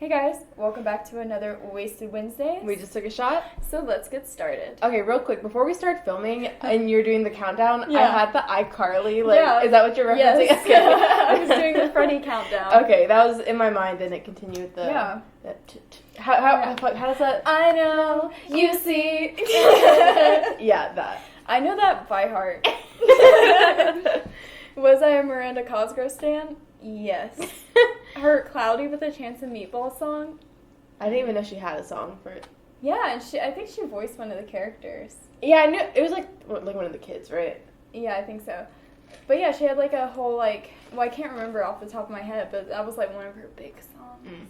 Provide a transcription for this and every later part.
Hey guys, welcome back to another Wasted Wednesday. We just took a shot. So let's get started. Okay, real quick, before we start filming and you're doing the countdown, Yeah. I had the iCarly, is that what you're referencing? Yes. Okay. I was doing the Freddy countdown. Okay, that was in my mind, and it continued with the... Yeah. How does that... I know, you see. Yeah, that. I know that by heart. Was I a Miranda Cosgrove stan? Yes. Her Cloudy with a Chance of Meatball song? I didn't even know she had a song for it. Yeah, and I think she voiced one of the characters. Yeah, I knew. It was like one of the kids, right? Yeah, I think so. But yeah, she had like a whole I can't remember off the top of my head, but that was like one of her big songs.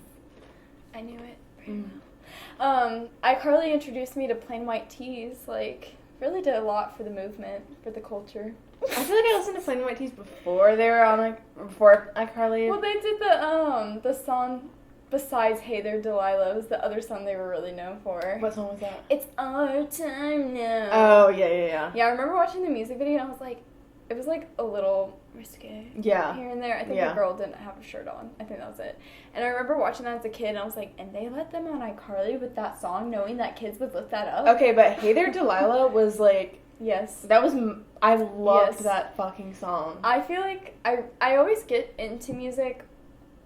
I knew it very well. iCarly introduced me to plain white tees, really did a lot for the movement, for the culture. I feel like I listened to Plain White Tees before they were on, before iCarly. Well, they did the song besides Hey There Delilah was the other song they were really known for. What song was that? It's our time now. Oh, yeah. Yeah, I remember watching the music video and I was like, it was like a little risque. Yeah. Here and there. I think the girl didn't have a shirt on. I think that was it. And I remember watching that as a kid and I was like, and they let them on iCarly with that song knowing that kids would look that up? Okay, but Hey There Delilah was like... Yes. That was... I loved that fucking song. I feel like I always get into music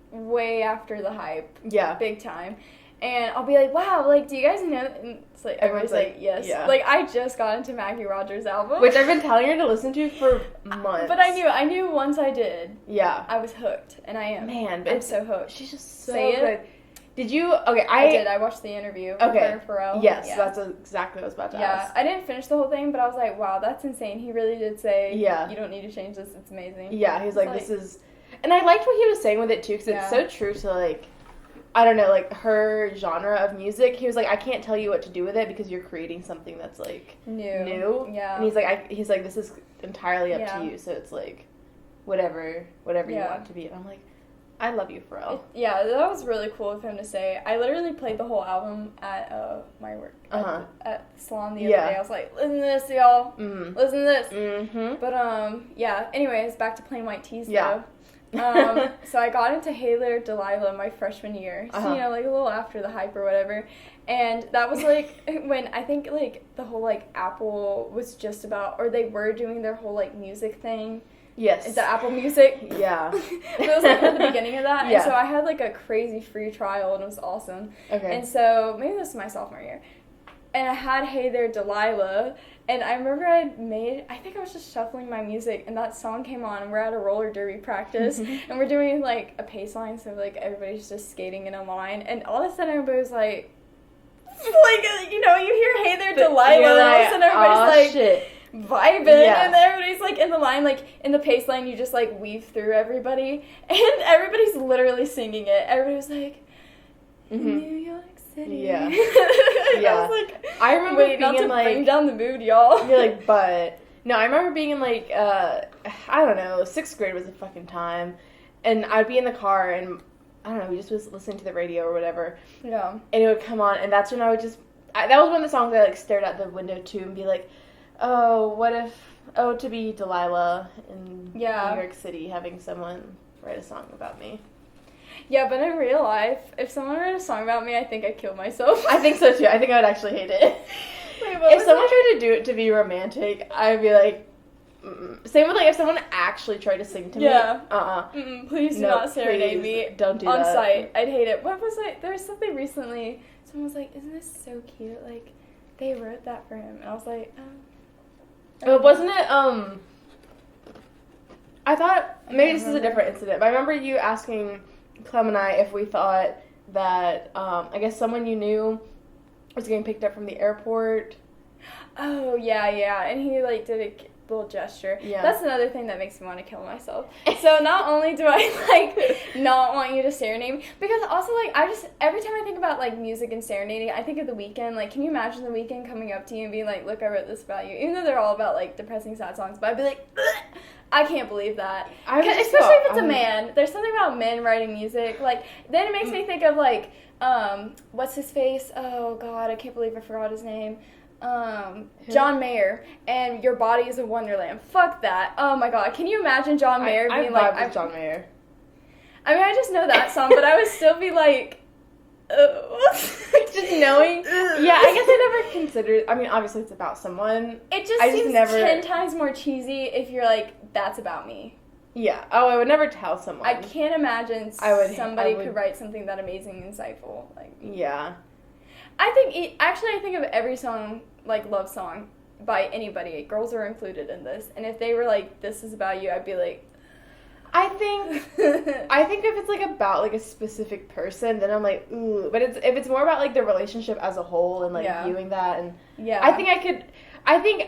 way after the hype. Yeah. Big time. And I'll be like, wow, do you guys know? And it's like, everyone's like, yes. Yeah. I just got into Maggie Rogers' album. Which I've been telling her to listen to for months. But I knew once I did. Yeah. I was hooked, and I am. Man. I'm so hooked. She's just so Say good. it. Did you? Okay, I did. I watched the interview with her, Pharrell. Yes, yeah. that's exactly what I was about to ask. Yeah, I didn't finish the whole thing, but I was like, wow, that's insane. He really did say, yeah, you don't need to change this. It's amazing. Yeah, he's like, this is... And I liked what he was saying with it, too, because it's so true to, I don't know, her genre of music. He was like, I can't tell you what to do with it because you're creating something that's, new. Yeah. And he's like, this is entirely up to you, so it's, whatever you want it to be. And I'm like, I love you, Pharrell. Yeah, that was really cool of him to say. I literally played the whole album at my work, at the salon the other day. I was like, listen to this, y'all. Mm-hmm. Listen to this. Mm-hmm. But, yeah, anyways, back to Plain White Tees, yeah. though. So I got into Hey There Delilah my freshman year. So, a little after the hype or whatever. And that was, when I think, the whole, Apple was just about, or they were doing their whole, music thing. Yes. The Apple Music. Yeah. It was at the beginning of that. Yeah. And so I had a crazy free trial and it was awesome. Okay. And so maybe this is my sophomore year. And I had Hey There Delilah. And I remember I think I was just shuffling my music and that song came on and we're at a roller derby practice and we're doing a pace line, so everybody's just skating in a line, and all of a sudden everybody was you hear Hey There Delilah, and all of a sudden everybody's shit. Vibing, and everybody's in the line, in the pace line, you just weave through everybody, and everybody's literally singing it. Everybody's New York City. Yeah. I was I remember being not to in bring down the mood, y'all. You're but no, I remember being in I don't know, 6th grade was a fucking time, and I'd be in the car and I don't know, we just was listening to the radio or whatever. Yeah. And it would come on, and that's when I would that was one of the songs I stared out the window to and be like, oh, what if, to be Delilah in New York City having someone write a song about me. Yeah, but in real life, if someone wrote a song about me, I think I'd kill myself. I think so too. I think I would actually hate it. If someone tried to do it to be romantic, I'd be like, same with if someone actually tried to sing to me. Please do not serenade me. Don't do on that. site. I'd hate it. What was it? There was something recently. Someone was like, isn't this so cute? They wrote that for him. And I was like, But wasn't it, I thought, maybe this is a different incident, but I remember you asking Clem and I if we thought that, I guess someone you knew was getting picked up from the airport. Oh, yeah, and he, did a little gesture. Yeah. That's another thing that makes me want to kill myself. So not only do I, not want you to serenade me, because also, every time I think about, music and serenading, I think of The Weeknd. Can you imagine The Weeknd coming up to you and being like, look, I wrote this about you, even though they're all about, depressing, sad songs, but I'd be like, ugh! I can't believe that. Especially if it's a man. There's something about men writing music. Then it makes me think of, what's his face? Oh, God, I can't believe I forgot his name. John Mayer, and Your Body is a Wonderland. Fuck that. Oh my god. Can you imagine John Mayer being I vibe with John Mayer. I mean, I just know that song, but I would still be like, Just knowing. Yeah, I guess I never considered. I mean, obviously it's about someone. It just seems 10 times more cheesy if you're like, that's about me. Yeah. Oh, I would never tell someone. I can't imagine somebody could write something that amazing and insightful. Like. Yeah. I think of every song, like, love song by anybody. Girls are included in this. And if they were like, this is about you, I'd be like... I think if it's, like, about, like, a specific person, then I'm like, ooh. But if it's more about, like, the relationship as a whole and, like, viewing that. And yeah. I think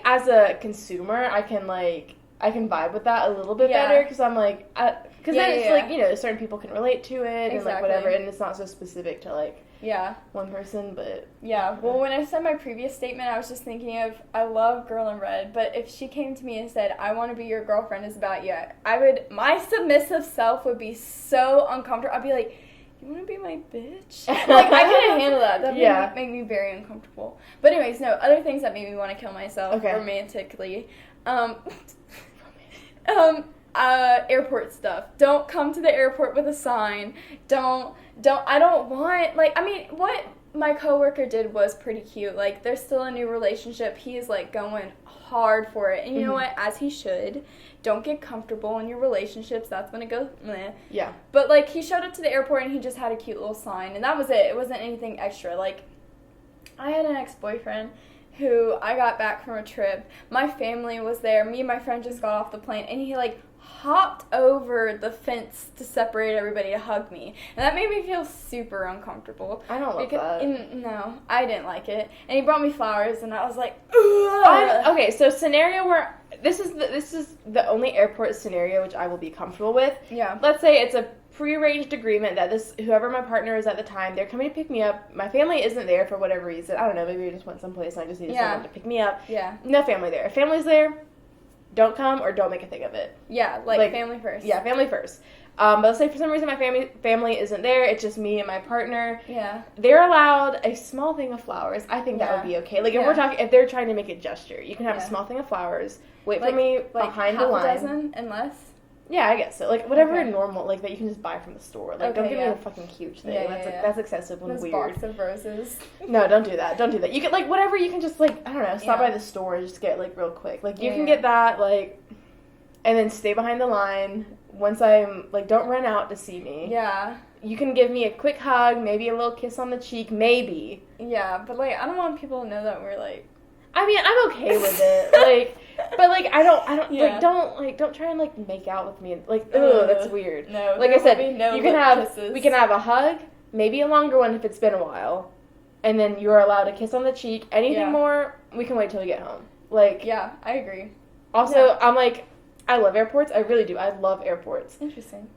as a consumer, I can vibe with that a little bit better. Because I'm like... Because then it's, like, you know, certain people can relate to it. And, like, whatever. And it's not so specific to, like... Yeah. One person, but... Yeah, well, when I said my previous statement, I was just thinking of, I love Girl in Red, but if she came to me and said, I want to be your girlfriend is about you, my submissive self would be so uncomfortable. I'd be like, you want to be my bitch? Like, I couldn't handle that. That would make me very uncomfortable. But anyways, no, other things that made me want to kill myself romantically. Airport stuff. Don't come to the airport with a sign. I don't want, like, I mean, what my coworker did was pretty cute. Like, they're still in a new relationship. He is, like, going hard for it. And you know what? As he should. Don't get comfortable in your relationships. That's when it goes meh. Yeah. But, like, he showed up to the airport and he just had a cute little sign. And that was it. It wasn't anything extra. Like, I had an ex-boyfriend who I got back from a trip. My family was there. Me and my friend just got off the plane. And he, like, hopped over the fence to separate everybody to hug me. And that made me feel super uncomfortable. I don't like that. No, I didn't like it. And he brought me flowers, and I was like, ugh. Okay, so scenario where... This is the only airport scenario which I will be comfortable with. Yeah. Let's say it's a prearranged agreement that whoever my partner is at the time, they're coming to pick me up. My family isn't there for whatever reason. I don't know, maybe I just went someplace and I just needed someone to pick me up. Yeah. No family there. If family's there, don't come or don't make a thing of it. Yeah, like family first. Yeah, family first. But let's say for some reason my family isn't there. It's just me and my partner. Yeah. They're allowed a small thing of flowers. I think that would be okay. Like if they're trying to make a gesture, you can have a small thing of flowers. Wait for me behind the line. Half a dozen and less? Yeah, I guess so. Like whatever normal, like that you can just buy from the store. Like don't give me a fucking huge thing. Yeah, that's excessive and weird. Box of roses. No, don't do that. Don't do that. You get like whatever you can just like I don't know, stop by the store and just get like real quick. Like you can get that like, and then stay behind the line. Once I'm like, don't run out to see me. Yeah. You can give me a quick hug, maybe a little kiss on the cheek, maybe. Yeah, but like I don't want people to know that we're like. I mean, I'm okay with it. Like, but like I don't like don't try and like make out with me. Like, that's weird. No. Like I said, kisses. we can have a hug, maybe a longer one if it's been a while, and then you're allowed a kiss on the cheek. Anything more, we can wait till we get home. Like. Yeah, I agree. Also, I'm like. I love airports. I really do. I love airports. Interesting.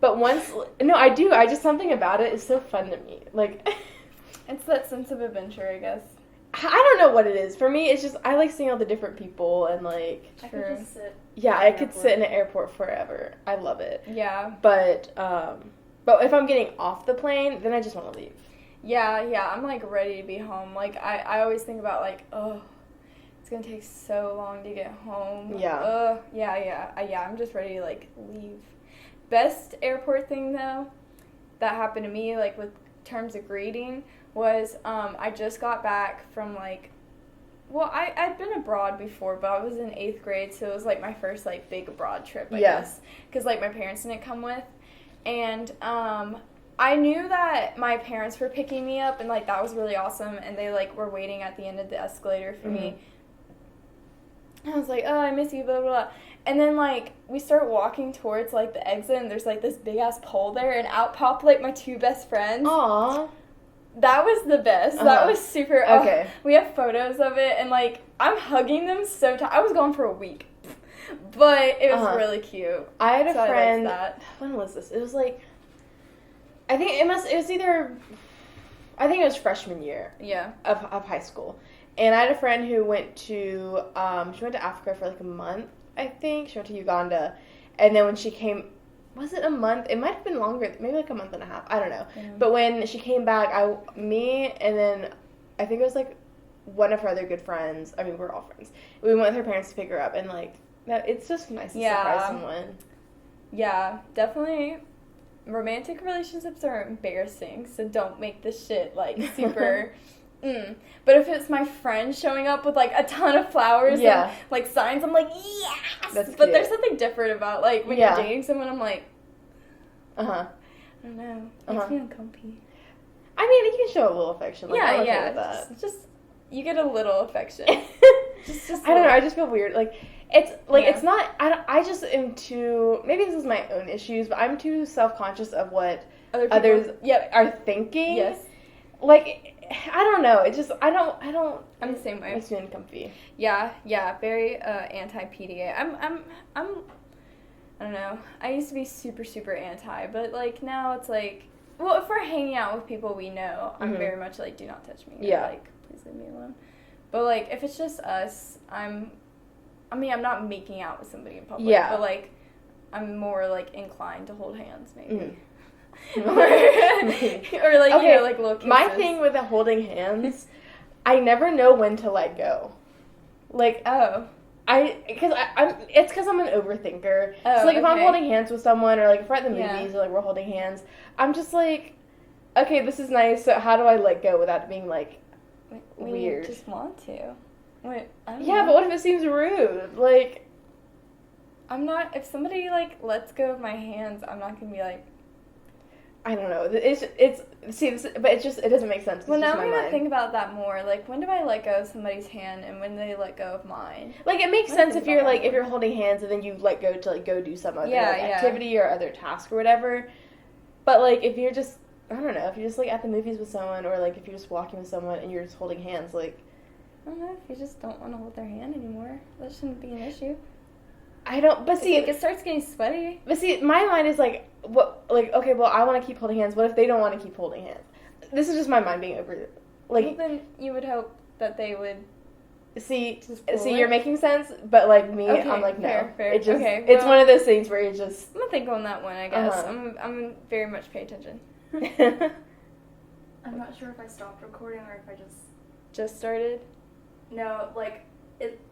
But I do. I just, something about it is so fun to me. Like, it's that sense of adventure, I guess. I don't know what it is. For me, it's just, I like seeing all the different people and, like. I could just sit. Yeah, I could sit in an airport forever. I love it. Yeah. But if I'm getting off the plane, then I just want to leave. Yeah. I'm, like, ready to be home. Like, I always think about, like, it's gonna take so long to get home. Yeah. Yeah, I'm just ready to, like, leave. Best airport thing, though, that happened to me, like, with terms of greeting, was, I just got back from, like, well, I'd been abroad before, but I was in 8th grade, so it was, like, my first, like, big abroad trip, I guess. Because, like, my parents didn't come with. And, I knew that my parents were picking me up, and, like, that was really awesome, and they, like, were waiting at the end of the escalator for me. I was like, oh, I miss you, blah, blah, blah. And then, like, we start walking towards, like, the exit, and there's, like, this big-ass pole there, and out popped, like, my 2 best friends. Aww. That was the best. That was super... Okay. We have photos of it, and, like, I'm hugging them so tight. I was gone for a week. But it was really cute. I had a friend... I liked that. When was this? It was, like... I think it was freshman year. Yeah. Of high school. And I had a friend who went to, she went to Africa for like a month, I think. She went to Uganda. And then when she came, was it a month? It might have been longer, maybe like a month and a half. I don't know. Yeah. But when she came back, me and then I think it was like one of her other good friends. I mean, we're all friends. We went with her parents to pick her up. And like, it's just nice to surprise someone. Yeah, definitely. romantic relationships are embarrassing, so don't make this shit, like, super... But if it's my friend showing up with, like, a ton of flowers and, like, signs, I'm like, yes! That's but cute. There's something different about, like, when you're dating someone, I'm like... I don't know. It makes me uncomfy. I mean, you can show a little affection. Like, I'm okay with that. Just you get a little affection. just I don't know. I just feel weird. Like, it's like it's not. I just am too. Maybe this is my own issues, but I'm too self-conscious of what others are thinking. Yes. Like, I don't know. It just I don't. I'm the same way. It makes me uncomfy. Yeah. Very anti-PDA. I'm. I don't know. I used to be super, super anti, but, like, now it's like, well, if we're hanging out with people we know, I'm very much like, do not touch me. Yeah. Or, like, please leave me alone. But, like, if it's just us, I'm not making out with somebody in public. Yeah. But, like, I'm more, like, inclined to hold hands, maybe. or, like, okay, you know, like, little kisses. My thing with the holding hands, I never know when to let go. Like, it's because I'm an overthinker. So, like, if I'm holding hands with someone, or, like, if we're at the movies, or, like, we're holding hands, I'm just like, okay, this is nice, so how do I let go without being, like, weird? You just want to. Wait, I don't know. But what if it seems rude? Like, I'm not, if somebody, like, lets go of my hands, I'm not gonna be like, I don't know. But it doesn't make sense. Well, now I'm going to think about that more. Like, when do I let go of somebody's hand and when do they let go of mine? Like, it makes sense if you're, like, if you're holding hands and then you let go to, like, go do some other activity or other task or whatever. But, like, if you're just, I don't know, if you're just, like, at the movies with someone or, like, if you're just walking with someone and you're just holding hands, like... I don't know, if you just don't want to hold their hand anymore, that shouldn't be an issue. I don't, but see... Like, it starts getting sweaty. But see, my mind is, like, what, like, okay, well, I want to keep holding hands. What if they don't want to keep holding hands? This is just my mind being over, like... Well, then you would hope that they would... See, you're making sense, but, like, me, okay, I'm like, no. Fair. It just, it's one of those things where you just... I'm gonna think on that one, I guess. I'm very much pay attention. I'm not sure if I stopped recording or if I just started. No, like,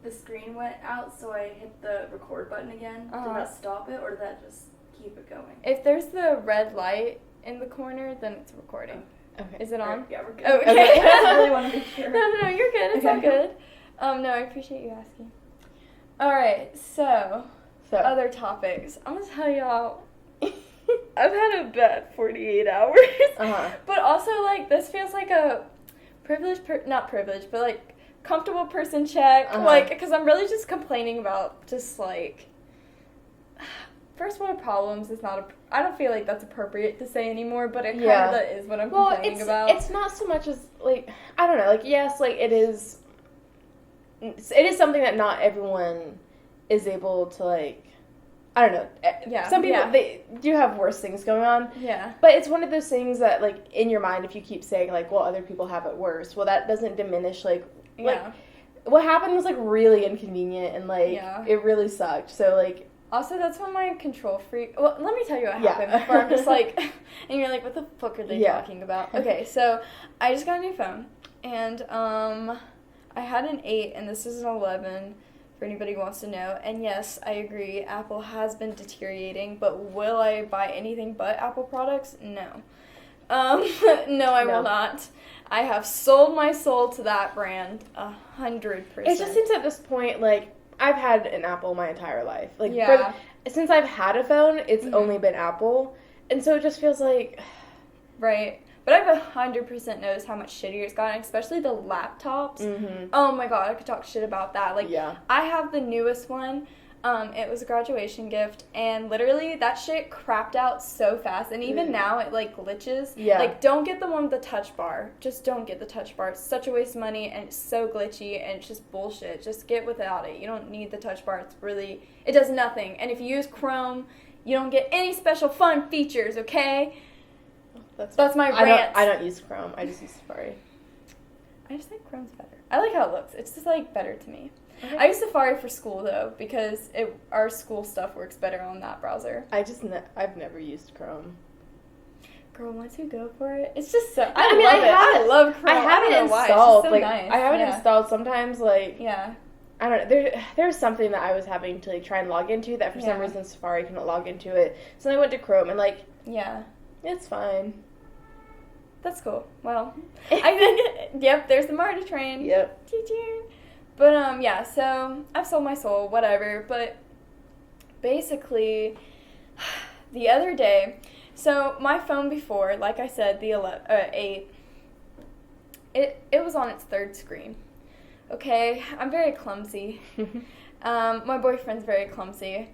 the screen went out, so I hit the record button again. Did that stop it, or did that just keep it going? If there's the red light in the corner, then it's recording. Okay. Is it on? Yeah, we're good. Oh, okay. I really want to be sure. No, you're good. It's all good. No, I appreciate you asking. All right, so other topics. I'm gonna tell y'all. I've had a bad 48 hours. But also, like, this feels like a not privileged, but, like, comfortable person check. Like, because I'm really just complaining about just, like, first world problems is not I don't feel like that's appropriate to say anymore, but it kind of is what I'm complaining about. It's not so much as, like, I don't know, like, yes, like, it is something that not everyone is able to, like, I don't know. Yeah. Some people, they do have worse things going on. Yeah. But it's one of those things that, like, in your mind, if you keep saying, like, well, other people have it worse, well, that doesn't diminish, like, what happened was, like, really inconvenient and, like, it really sucked. So, like... Also, that's when my control freak... Well, let me tell you what happened before I'm just, like... and you're like, what the fuck are they talking about? Okay, so I just got a new phone. And, I had an 8, and this is an 11... for anybody who wants to know. And yes, I agree, Apple has been deteriorating, but will I buy anything but Apple products? No. No, I will not. I have sold my soul to that brand 100%. It just seems at this point, like, I've had an Apple my entire life. Like, since I've had a phone, it's only been Apple. And so it just feels like... Right. But I've 100% noticed how much shittier it's gotten, especially the laptops. Oh my god, I could talk shit about that. Like, I have the newest one. It was a graduation gift, and literally that shit crapped out so fast. And even now, it, like, glitches. Like, don't get the one with the touch bar. Just don't get the touch bar. It's such a waste of money, and it's so glitchy, and it's just bullshit. Just get without it. You don't need the touch bar. It does nothing. And if you use Chrome, you don't get any special fun features, okay? That's my rant. I don't use Chrome. I just use Safari. I just think Chrome's better. I like how it looks. It's just, like, better to me. Okay. I use Safari for school, though, because our school stuff works better on that browser. I've never used Chrome. Girl, once you go for it, it's just so... I love Chrome. I have it installed. It's just so like, nice. I have it installed sometimes, like... Yeah. I don't know. There's something that I was having to like try and log into that for some reason Safari couldn't log into it. So then I went to Chrome and like it's fine. That's cool. Well, I think yep. There's the MARTA train. Yep. But yeah. So I've sold my soul. Whatever. But basically, the other day, so my phone before, like I said, the 8. It was on its 3rd screen. Okay, I'm very clumsy. My boyfriend's very clumsy.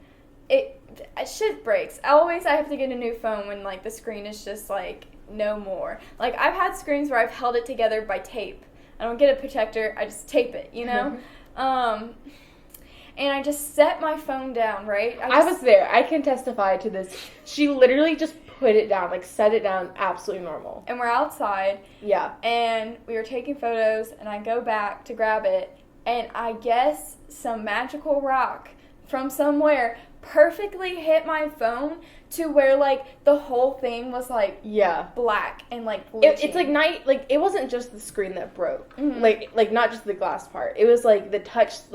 Shit breaks. I have to get a new phone when, like, the screen is just, like, no more. Like, I've had screens where I've held it together by tape. I don't get a protector, I just tape it, you know? And I just set my phone down, right? I was there. I can testify to this. She literally just put it down, like, set it down, absolutely normal. And we're outside. Yeah. And we were taking photos, and I go back to grab it, and I guess some magical rock from somewhere perfectly hit my phone to where, like, the whole thing was, like, black and, like, glitching. It's, like, it wasn't just the screen that broke. Mm-hmm. Like, not just the glass part. It was, like, the touch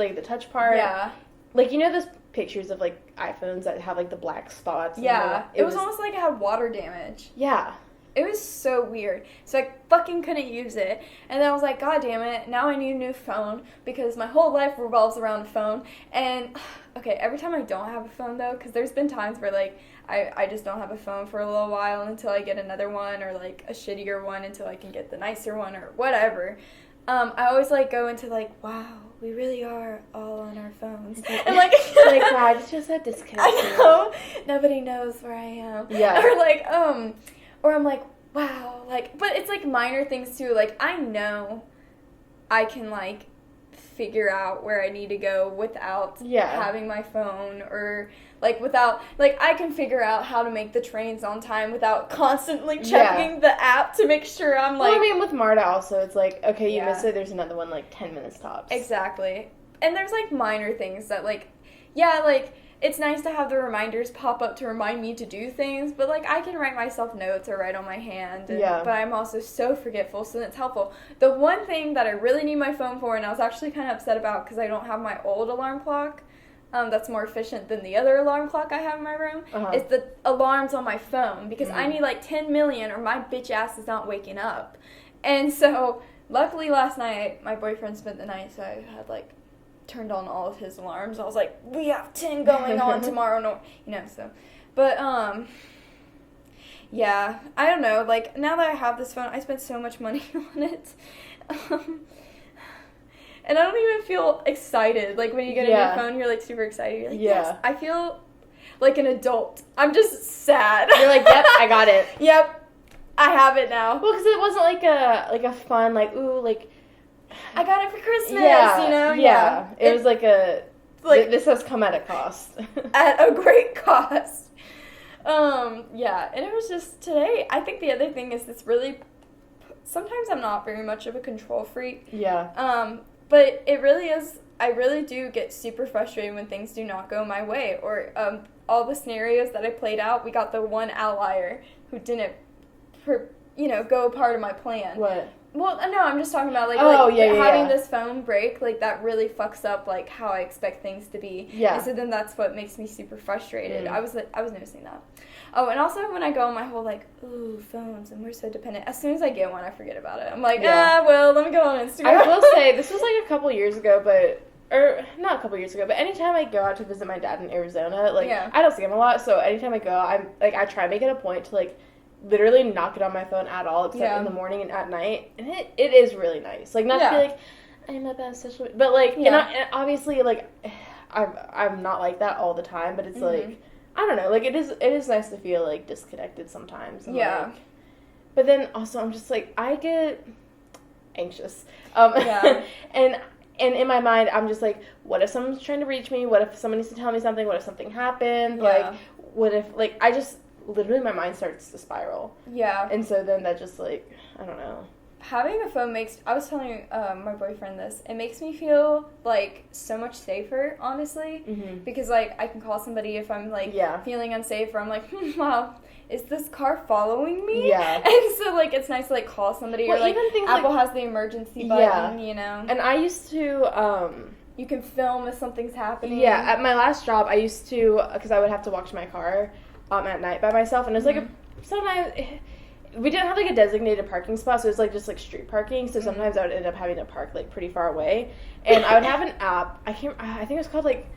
part. Yeah. Like, you know those pictures of, like, iPhones that have, like, the black spots? Yeah. It was almost like it had water damage. Yeah. It was so weird. So I fucking couldn't use it. And then I was like, God damn it, now I need a new phone because my whole life revolves around a phone. And, okay, every time I don't have a phone, though, because there's been times where, like, I just don't have a phone for a little while until I get another one or, like, a shittier one until I can get the nicer one or whatever. I always, like, go into, like, wow, we really are all on our phones. And, like, wow, it's just that disconnect. I know. Nobody knows where I am. Yeah. Or, like, or I'm like, wow, like, but it's, like, minor things, too. Like, I know I can, like, figure out where I need to go without having my phone or, like, without, like, I can figure out how to make the trains on time without constantly checking the app to make sure I'm, like... Well, I mean, with MARTA also, it's like, okay, you missed it, there's another one, like, 10 minutes tops. Exactly. And there's, like, minor things that, like, like, it's nice to have the reminders pop up to remind me to do things, but, like, I can write myself notes or write on my hand, but I'm also so forgetful, so that's helpful. The one thing that I really need my phone for, and I was actually kind of upset about because I don't have my old alarm clock, that's more efficient than the other alarm clock I have in my room, is the alarms on my phone, because I need, like, 10 million or my bitch ass is not waking up. And so, luckily last night, my boyfriend spent the night, so I had, like, turned on all of his alarms. I was like, we have 10 going on tomorrow, so. But, yeah, I don't know, like, now that I have this phone, I spent so much money on it, and I don't even feel excited. Like, when you get a new phone, you're, like, super excited. You're like, yes, I feel like an adult. I'm just sad. You're like, yep, I got it. Yep, I have it now. Well, because it wasn't, like a fun, like, ooh, like... I got it for Christmas, you know? Yeah. It was like a... Like, this has come at a cost. At a great cost. Yeah, and it was just today. I think the other thing is this really... Sometimes I'm not very much of a control freak. Yeah. But it really is... I really do get super frustrated when things do not go my way. Or all the scenarios that I played out, we got the one outlier who didn't, go part of my plan. What? Well, no, I'm just talking about, like, having this phone break, like, that really fucks up, like, how I expect things to be. Yeah. And so then that's what makes me super frustrated. I was noticing that. Oh, and also when I go on my whole, like, ooh, phones, and we're so dependent, as soon as I get one, I forget about it. I'm like, well, let me go on Instagram. I will say, this was, like, a couple years ago, or not a couple years ago, but anytime I go out to visit my dad in Arizona, like, I don't see him a lot, so anytime I go, I try to make it a point to, like, literally not get on my phone at all except in the morning and at night, and it is really nice. Like, not to be like, I'm a bad social media, but, like, and obviously, like, I'm not like that all the time, but it's like, I don't know, like, it is nice to feel, like, disconnected sometimes. And, like, but then also I'm just like, I get anxious. And in my mind, I'm just like, what if someone's trying to reach me? What if someone needs to tell me something? What if something happened? Like, what if, like, I just, literally my mind starts to spiral. Yeah. And so then that just, like, I don't know. Having a phone I was telling my boyfriend this, it makes me feel, like, so much safer, honestly. Mm-hmm. Because, like, I can call somebody if I'm, like, feeling unsafe, or I'm like, wow, is this car following me? Yeah. And so, like, it's nice to, like, call somebody, or, like, Apple has the emergency button, you know? And I used to, you can film if something's happening. Yeah, at my last job, I used to, because I would have to wash my car at night by myself, and it was like sometimes we didn't have like a designated parking spot, so it was like just like street parking. So sometimes I would end up having to park like pretty far away, and I would have an app. I think it was called like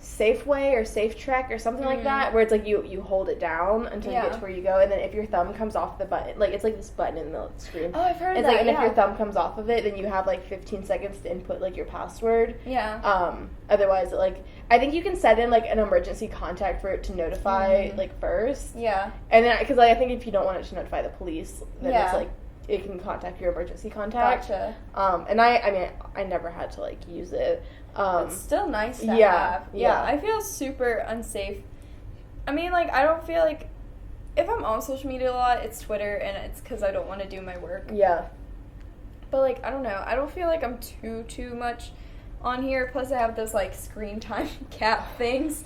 Safeway or Safe Trek or something like that, where it's like you hold it down until you get to where you go, and then if your thumb comes off the button, like it's like this button in the screen. Oh, I've heard of it's that. Like, and if your thumb comes off of it, then you have like 15 seconds to input like your password. Yeah. Otherwise, like I think you can set in like an emergency contact for it to notify like first. Yeah. And then because I think if you don't want it to notify the police, then it's like it can contact your emergency contact. Gotcha. And I mean I never had to like use it. It's still nice to have. Yeah. I feel super unsafe. I mean, like, I don't feel like... If I'm on social media a lot, it's Twitter, and it's because I don't want to do my work. Yeah. But, like, I don't know. I don't feel like I'm too much on here. Plus, I have those, like, screen time cap things.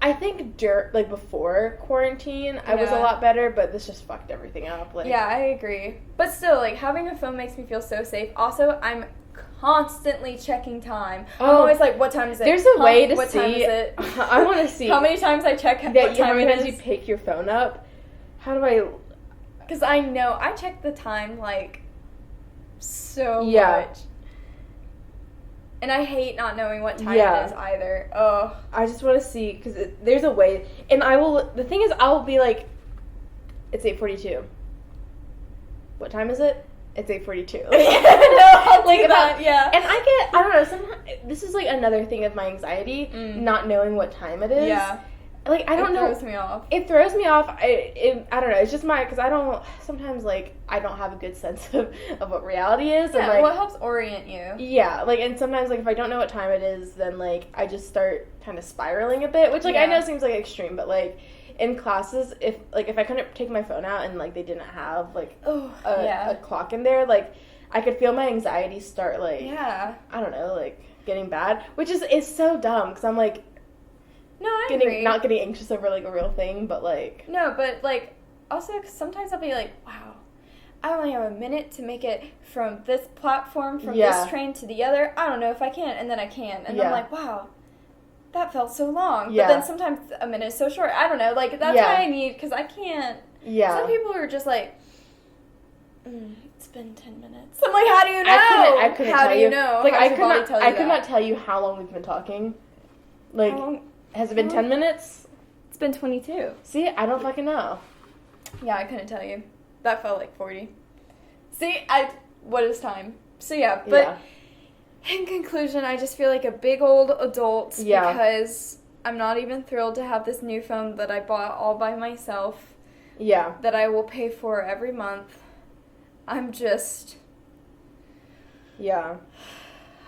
I think like before quarantine, I was a lot better, but this just fucked everything up. Like, yeah, I agree. But still, like, having a phone makes me feel so safe. Also, I'm constantly checking time. I'm always like, what time is it? There's a way to what see. Time is it? I want to see how many times I check that. What time how many it times is. you pick your phone up? How do I? Because I know I check the time like so much, and I hate not knowing what time it is either. Oh, I just want to see because there's a way, and I will. The thing is, I'll be like, it's 8:42. What time is it? It's 8:42. Like that, yeah. And I don't know, sometimes, this is like another thing of my anxiety, not knowing what time it is. Yeah. Like, I don't know. It throws me off. It throws me off. I don't know, it's just because sometimes, like, I don't have a good sense of what reality is. Yeah, and, like, what helps orient you. Yeah, like, and sometimes, like, if I don't know what time it is, then, like, I just start kind of spiraling a bit, which, like, I know seems, like, extreme, but, like, in classes, if I couldn't take my phone out and, like, they didn't have, like, a clock in there, like, I could feel my anxiety start, like, I don't know, like, getting bad, which is so dumb, because I'm, like, no, I agree. Not getting anxious over, like, a real thing, but, like... No, but, like, also, cause sometimes I'll be like, wow, I only have a minute to make it from this platform, from this train to the other. I don't know if I can, and then I can. And I'm like, wow, that felt so long. But then sometimes a minute is so short. I don't know. Like, that's why I need, because I can't. Yeah. Some people are just like, it's been 10 minutes. I'm like, how do you know? I couldn't how tell do you know? Like, I could not that? tell you how long we've been talking. Like, has it been 10 minutes? It's been 22. See, I don't fucking know. Yeah, I couldn't tell you. That felt like 40. See, what is time? So yeah, but in conclusion, I just feel like a big old adult because I'm not even thrilled to have this new phone that I bought all by myself. Yeah. That I will pay for every month. I'm just... Yeah.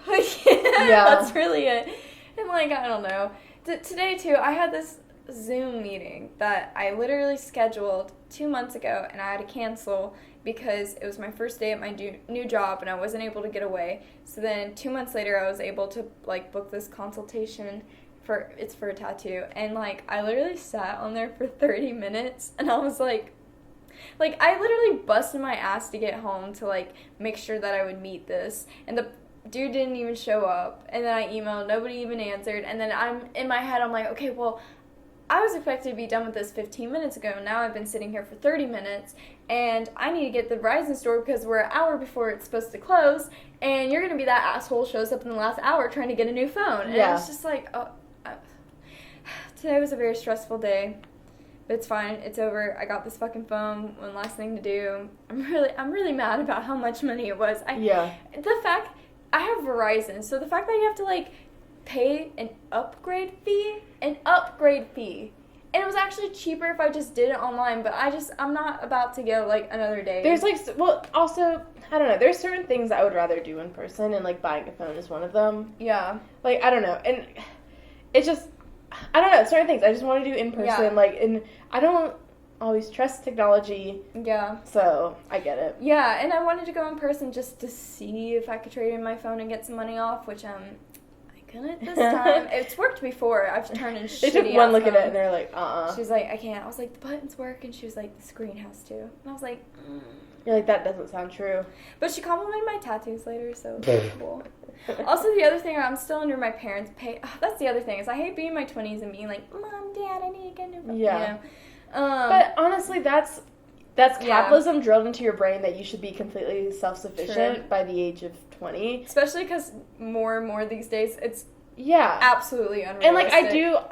That's really it. And, like, I don't know. Today, too, I had this Zoom meeting that I literally scheduled 2 months ago, and I had to cancel because it was my first day at my new job, and I wasn't able to get away. So then 2 months later, I was able to, like, book this consultation it's for a tattoo. And, like, I literally sat on there for 30 minutes, and I was like, I literally busted my ass to get home to, like, make sure that I would meet this. And the dude didn't even show up. And then I emailed, nobody even answered. And then in my head, I'm like, okay, well, I was expected to be done with this 15 minutes ago. Now I've been sitting here for 30 minutes. And I need to get the Verizon store because we're an hour before it's supposed to close. And you're going to be that asshole who shows up in the last hour trying to get a new phone. And it's just like, today was a very stressful day. But it's fine. It's over. I got this fucking phone. One last thing to do. I'm really mad about how much money it was. The fact I have Verizon, so the fact that you have to like pay an upgrade fee, and it was actually cheaper if I just did it online. But I'm not about to go like another day. There's like, well, also I don't know. There's certain things I would rather do in person, and like buying a phone is one of them. Yeah. Like I don't know, and it's just. I don't know, certain things I just want to do in person, and I don't always trust technology. Yeah. So, I get it. Yeah, and I wanted to go in person just to see if I could trade in my phone and get some money off, which, I gonna this time. It's worked before. I've turned in shitty. They took one look at it and they're like, She's like, I can't. I was like, the buttons work, and she was like, the screen has to. And I was like, You're like, that doesn't sound true. But she complimented my tattoos later, so cool. Also, the other thing, I'm still under my parents' pay. That's the other thing, is I hate being in my 20s and being like, Mom, Dad, I need to get a new phone. Yeah. You know? But honestly, that's capitalism drilled into your brain that you should be completely self-sufficient by the age of 20. Especially because more and more these days, it's absolutely unrealistic. And, like,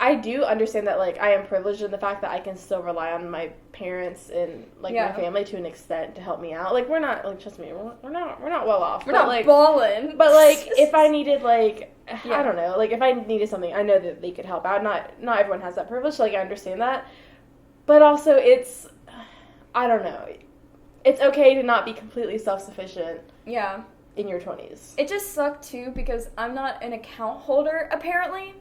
I do understand that, like, I am privileged in the fact that I can still rely on my parents and, like, my family to an extent to help me out. Like, we're not, like, trust me, we're not well off. We're not, like, balling. But, like, if I needed, like, I don't know, like, if I needed something, I know that they could help out. Not everyone has that privilege, so, like, I understand that. But also, it's, I don't know, it's okay to not be completely self-sufficient. Yeah. In your 20s. It just sucked, too, because I'm not an account holder, apparently.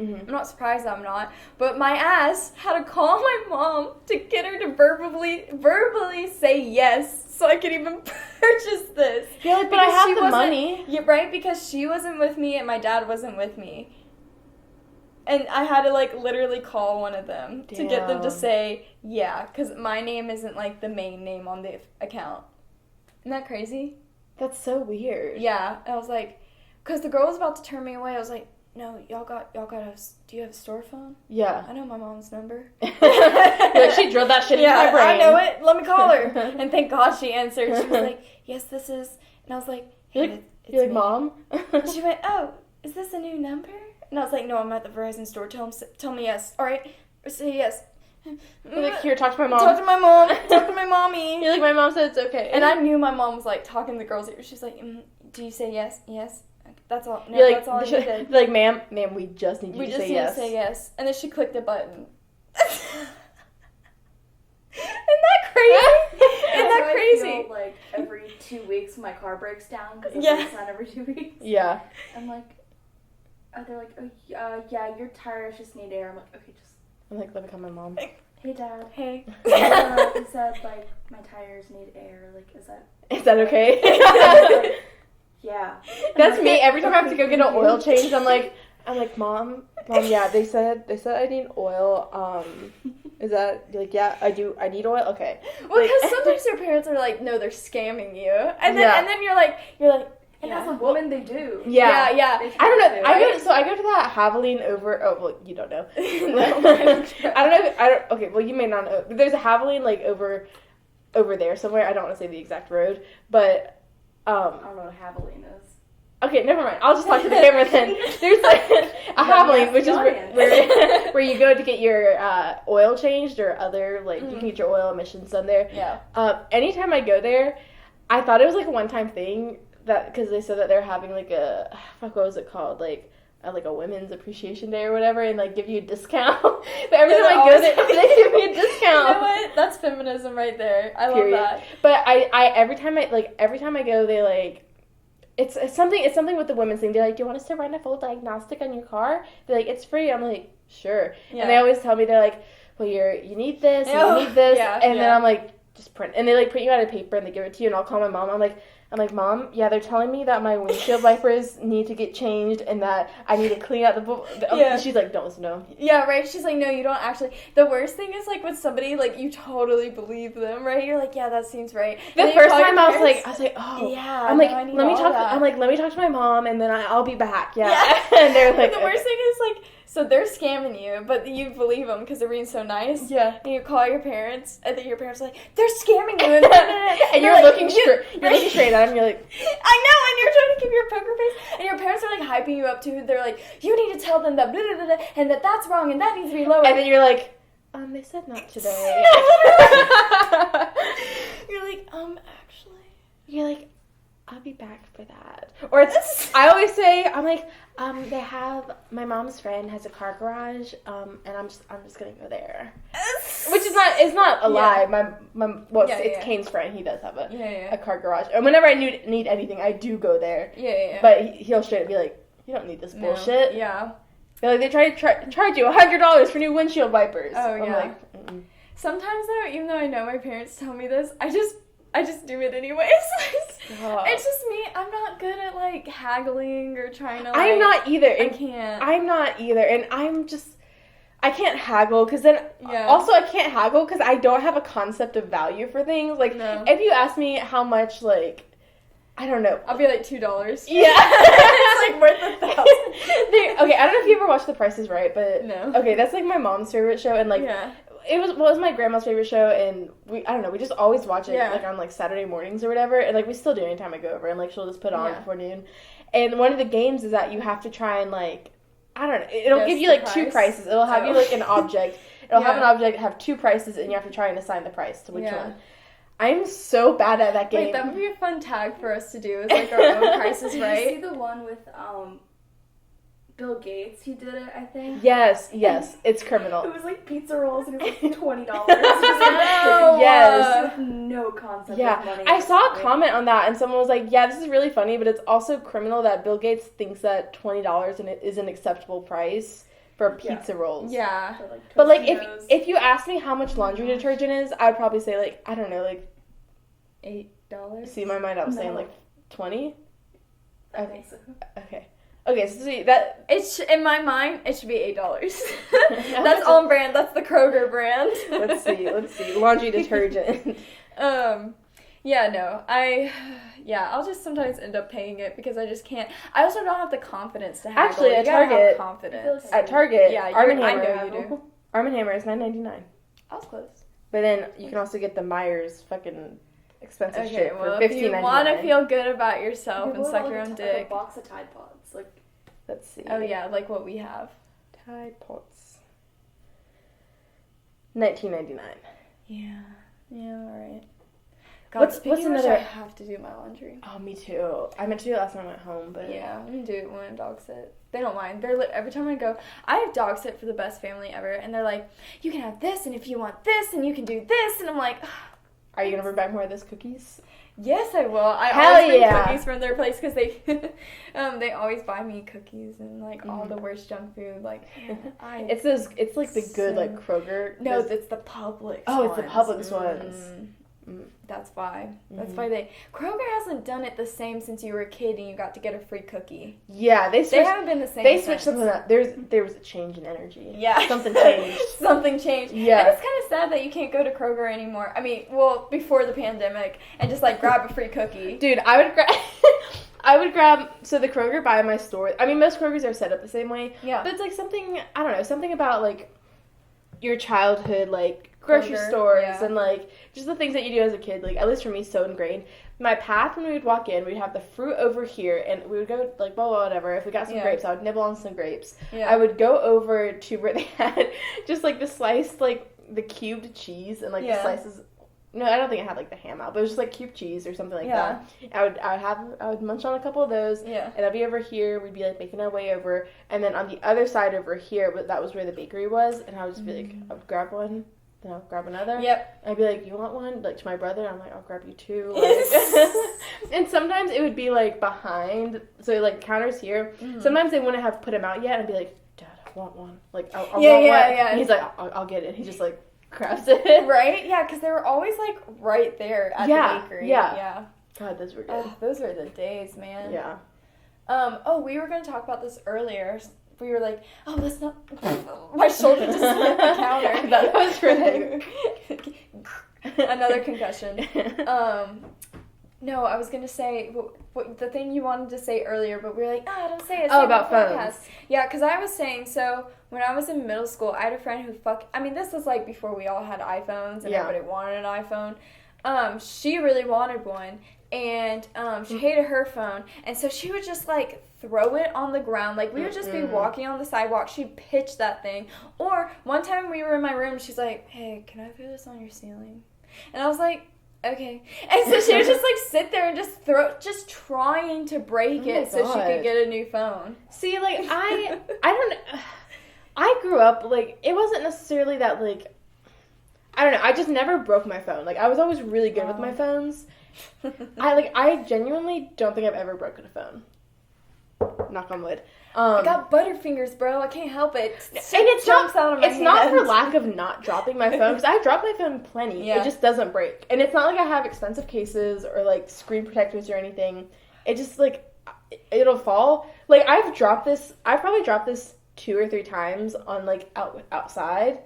Mm-hmm. I'm not surprised I'm not. But my ass had to call my mom to get her to verbally say yes so I could even purchase this. Yeah, like, but I have the money. Yeah, right? Because she wasn't with me and my dad wasn't with me. And I had to, like, literally call one of them to get them to say, yeah, because my name isn't, like, the main name on the account. Isn't that crazy? That's so weird. Yeah, I was like, because the girl was about to turn me away. I was like, no, y'all got do you have a store phone? Yeah. I know my mom's number. Like, she drilled that shit into my brain. I know it. Let me call her. And thank God she answered. She was like, yes, this is. And I was like, hey, you're like, Mom? And she went, oh, is this a new number? And I was like, no, I'm at the Verizon store. Tell me yes. All right, say yes. You're like, here, talk to my mom. Talk to my mom. Talk to my mommy. You're like, my mom said it's okay. And I knew my mom was, like, talking to the girls' ears. She's like, do you say yes? Yes. That's all. No, that's all I needed. Like, ma'am, we just need you to say yes. We just need to say yes. And then she clicked the button. Isn't that crazy? Isn't that crazy? I feel like every 2 weeks my car breaks down because it's not every 2 weeks. Yeah. I'm like, they're like, oh, yeah, your tires just need air. I'm like, okay, just. I'm like, let me call my mom. Hey, Dad. Hey. He said, like, my tires need air. Like, is that okay? Like, yeah. That's me. Every time I have to go get an oil change, I'm like, Mom, yeah, they said I need oil. Is that, like, yeah, I need oil? Okay. Well, because sometimes your parents are like, no, they're scamming you. And then you're like, and as a woman, they do. Yeah. I don't know. Right? I go to that Javelin over. Oh, well, you don't know. Okay, well, you may not know. But there's a Javelin, like, over there somewhere. I don't want to say the exact road, but I don't know what Javelin is. Okay, never mind. I'll just talk to the camera then. There's like a Javelin, which is where you go to get your oil changed or other, like, you can get your oil emissions done there. Yeah. Anytime I go there, I thought it was like a one-time thing. Because they said that they're having, like, what was it called? Like a women's appreciation day or whatever, and, like, give you a discount. But every time I go there, they give me a discount. You know what? That's feminism right there. I love that. But I every time I go, they, like, it's something with the women's thing. They're like, do you want us to run a full diagnostic on your car? They're like, it's free. I'm like, sure. Yeah. And they always tell me, they're like, well, you need this, and you need this. And then I'm like, just print. And they, like, print you out a paper, and they give it to you, and I'll call my mom. I'm like, Mom, yeah, they're telling me that my windshield wipers need to get changed and that I need to clean out the She's like, don't listen to them. Yeah, right? She's like, no, you don't actually. The worst thing is, like, with somebody, like, you totally believe them, right? You're like, yeah, that seems right. The first time I was like, oh. Yeah, I'm like, let me talk to my mom, and then I'll be back. Yeah. And they're like, the worst thing is, like, so they're scamming you, but you believe them because they're being so nice. Yeah. And you call your parents, and then your parents are like, they're scamming you. And you're looking straight at them. You're like, I know, and you're trying to keep your poker face. And your parents are, like, hyping you up, too. They're like, you need to tell them that blah, blah, blah, blah, and that's wrong, and that needs to be lower. And then you're like, they said not today. You're like, actually. You're like, I'll be back for that. Or I always say, I'm like, they have, my mom's friend has a car garage, and I'm just gonna go there. Which is not a lie. It's Kane's friend. He does have a car garage. And whenever I need anything, I do go there. Yeah. But he'll straight up be like, you don't need this bullshit. Yeah. They're like, they try to charge you $100 for new windshield wipers. Oh, yeah. I'm like, mm-mm. Sometimes, though, even though I know my parents tell me this, I just do it anyways. It's just me. I'm not good at, like, haggling or trying to, like... I'm not either. I can't. I'm not either. And I'm just... I can't haggle, because then... Yeah. Also, I can't haggle because I don't have a concept of value for things. Like, if you ask me how much, like... I don't know. I'll be like, $2. Yeah. It's, like, worth $1,000. Okay, I don't know if you ever watched The Price is Right, but... No. Okay, that's, like, my mom's favorite show, and, like... Yeah. It was my grandma's favorite show, and I don't know, we just always watch it, like, on, like, Saturday mornings or whatever, and, like, we still do anytime I go over, and, like, she'll just put on before noon. And one of the games is that you have to try and, like, I don't know, it'll give you, like, two prices. It'll have you, like, an object. It'll have an object, have two prices, and you have to try and assign the price to which one. I'm so bad at that game. Wait, that would be a fun tag for us to do, is, like, our own prices, right? Did you see the one with, Bill Gates? He did it, I think. Yes, it's criminal. It was like pizza rolls, and it was like $20. Yes. With no concept Yeah, of money. I saw a comment on that, and someone was like, yeah, this is really funny, but it's also criminal that Bill Gates thinks that $20 is an acceptable price for pizza rolls. Yeah. But, like, if you asked me how much laundry detergent is, I'd probably say, like, I don't know, like... $8? See, my mind, I was saying, like, 20? I think so. Okay, so see, that... In my mind, it should be $8. That's on brand. That's the Kroger brand. Let's see. Laundry detergent. Yeah, no. I'll just sometimes end up paying it because I just can't. I also don't have the confidence to haggle. Actually, at Target... confidence. At Target, yeah, Arm & Hammer... I know you do. Arm & Hammer is $9.99. I was close. But then you can also get the Myers fucking expensive shit for $15.99. If you want to feel good about yourself and suck your own dick. Like a box of Tide Pods. Like, let's see. Oh, yeah, like what we have. Tide Pods. $19.99. Yeah, alright. God, What's another? I have to do my laundry. Oh, me too. I meant to do it last time I went home, but... Yeah, I'm gonna do it when I dog sit. They don't mind. Every time I go, I have dog sit for the best family ever, and they're like, you can have this, and if you want this, and you can do this, and I'm like... Are you gonna bring back more of those cookies? Yes, I will. I Hell always bring yeah. cookies from their place because they always buy me cookies and like all the worst junk food. Like it's like the good like Kroger. No, it's the Publix. It's the Publix ones. That's why. That's why Kroger hasn't done it the same since you were a kid and you got to get a free cookie. Yeah, they haven't been the same. They switched something up. There was a change in energy. Yeah, something changed. Something changed. Yeah, and it's kind of sad that you can't go to Kroger anymore. I mean, well, before the pandemic, and just like grab a free cookie. Dude, I would grab. So the Kroger by my store. I mean, most Krogers are set up the same way. Yeah, but it's like something, I don't know, something about like your childhood, like grocery stores and like just the things that you do as a kid, like at least for me, so ingrained. My path when we would walk in, we'd have the fruit over here, and we would go like blah blah whatever. If we got some grapes, I would nibble on some grapes. Yeah. I would go over to where they had just like the sliced like the cubed cheese and like the slices. No, I don't think it had like the ham out, but it was just like cubed cheese or something like that. I would munch on a couple of those. Yeah. And I'd be over here. We'd be like making our way over, and then on the other side over here, but that was where the bakery was, and I would just be like, I would grab one. Then I'll grab another. Yep. And I'd be like, you want one? Like, to my brother. I'm like, I'll grab you two. Like, and sometimes it would be, like, behind. So, like, counters here. Mm-hmm. Sometimes they wouldn't have put them out yet. And I'd be like, Dad, I want one. Like, I want one. Yeah. And he's like, I'll get it. He just, like, grabs it. Right? Yeah, because they were always, like, right there at the bakery. Yeah. God, those were good. Those were the days, man. Yeah. We were going to talk about this earlier. We were like, oh, let's not... My shoulder just hit the counter. That was right. Another concussion. No, I was going to say, the thing you wanted to say earlier, but we were like, don't say it. About phones. Yeah, because I was saying, so when I was in middle school, I had a friend who this was like before we all had iPhones and everybody wanted an iPhone. She really wanted one. And she hated her phone, and so she would just like throw it on the ground. Like we would just be walking on the sidewalk, she'd pitch that thing. Or one time we were in my room, she's like, hey, can I throw this on your ceiling? And I was like, okay. And so she would just like sit there and just trying to break it so she could get a new phone. See, like I don't, I grew up like it wasn't necessarily that like, I don't know, I just never broke my phone. Like I was always really good with my phones. I genuinely don't think I've ever broken a phone. Knock on wood. I got butterfingers, bro. I can't help it. And it's not, out of my it's not hand. for lack of not dropping my phone, because I drop my phone plenty. Yeah. It just doesn't break. And it's not like I have expensive cases or, like, screen protectors or anything. It just, like, it'll fall. Like, I've probably dropped this 2 or 3 times on, like, outside,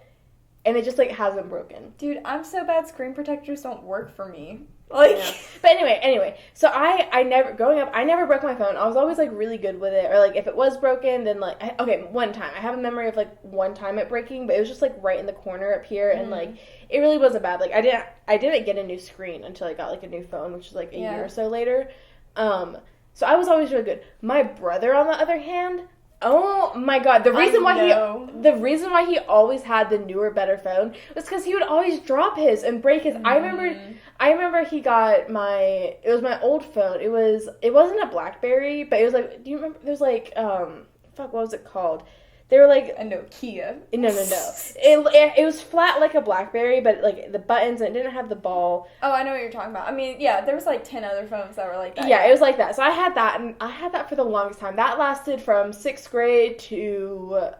and it just, like, hasn't broken. Dude, I'm so bad screen protectors don't work for me. Like, yeah. But anyway, so I never, growing up, I never broke my phone. I was always, like, really good with it. Or, like, if it was broken, then, like, one time. I have a memory of, like, one time it breaking, but it was just, like, right in the corner up here, and, like, it really wasn't bad. Like, I didn't get a new screen until I got, like, a new phone, which was, like, a year or so later. So I was always really good. My brother, on the other hand, oh my god, the reason why he always had the newer, better phone was because he would always drop his and break his. I remember he got it was my old phone. It wasn't a BlackBerry, but it was like, do you remember, there's like, what was it called? They were like a Nokia. No. It was flat like a BlackBerry, but like the buttons, and it didn't have the ball. Oh, I know what you're talking about. I mean, yeah, there was like 10 other phones that were like that. Yeah, it was like that. So I had that, and I had that for the longest time. That lasted from 6th grade to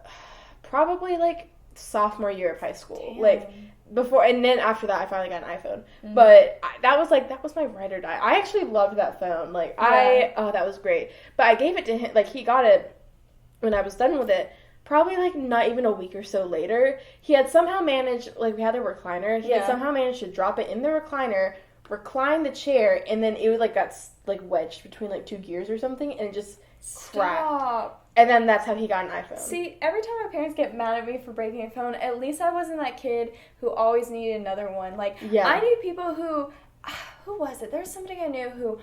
probably like sophomore year of high school. Damn. Like before, and then after that, I finally got an iPhone. Mm-hmm. But that was my ride or die. I actually loved that phone. Like that was great. But I gave it to him. Like he got it when I was done with it. Probably, like, not even a week or so later, he had somehow managed, like, we had a recliner, he had somehow managed to drop it in the recliner, recline the chair, and then it, like, got, like, wedged between, like, 2 gears or something, and it just cracked. And then that's how he got an iPhone. See, every time my parents get mad at me for breaking a phone, at least I wasn't that kid who always needed another one. Like, I knew people who was it? There was somebody I knew who,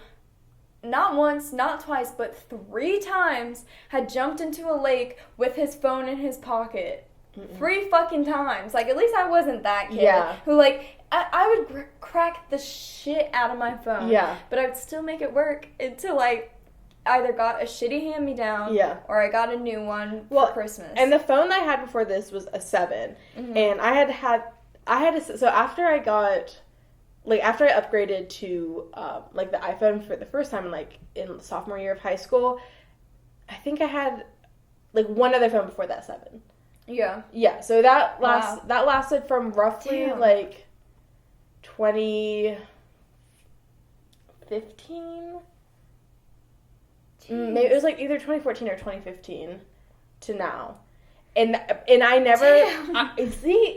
not once, not twice, but 3 times had jumped into a lake with his phone in his pocket. 3 fucking times. Like, at least I wasn't that kid. Yeah. Who, like, I would crack the shit out of my phone. Yeah. But I would still make it work until I either got a shitty hand-me-down or I got a new one for Christmas. And the phone I had before this was a 7. Mm-hmm. And so after I upgraded to, like, the iPhone for the first time, like, in sophomore year of high school, I think I had, like, one other phone before that 7. Yeah. Yeah, so that lasted from roughly, like, 2015? Maybe it was, like, either 2014 or 2015 to now. And I never...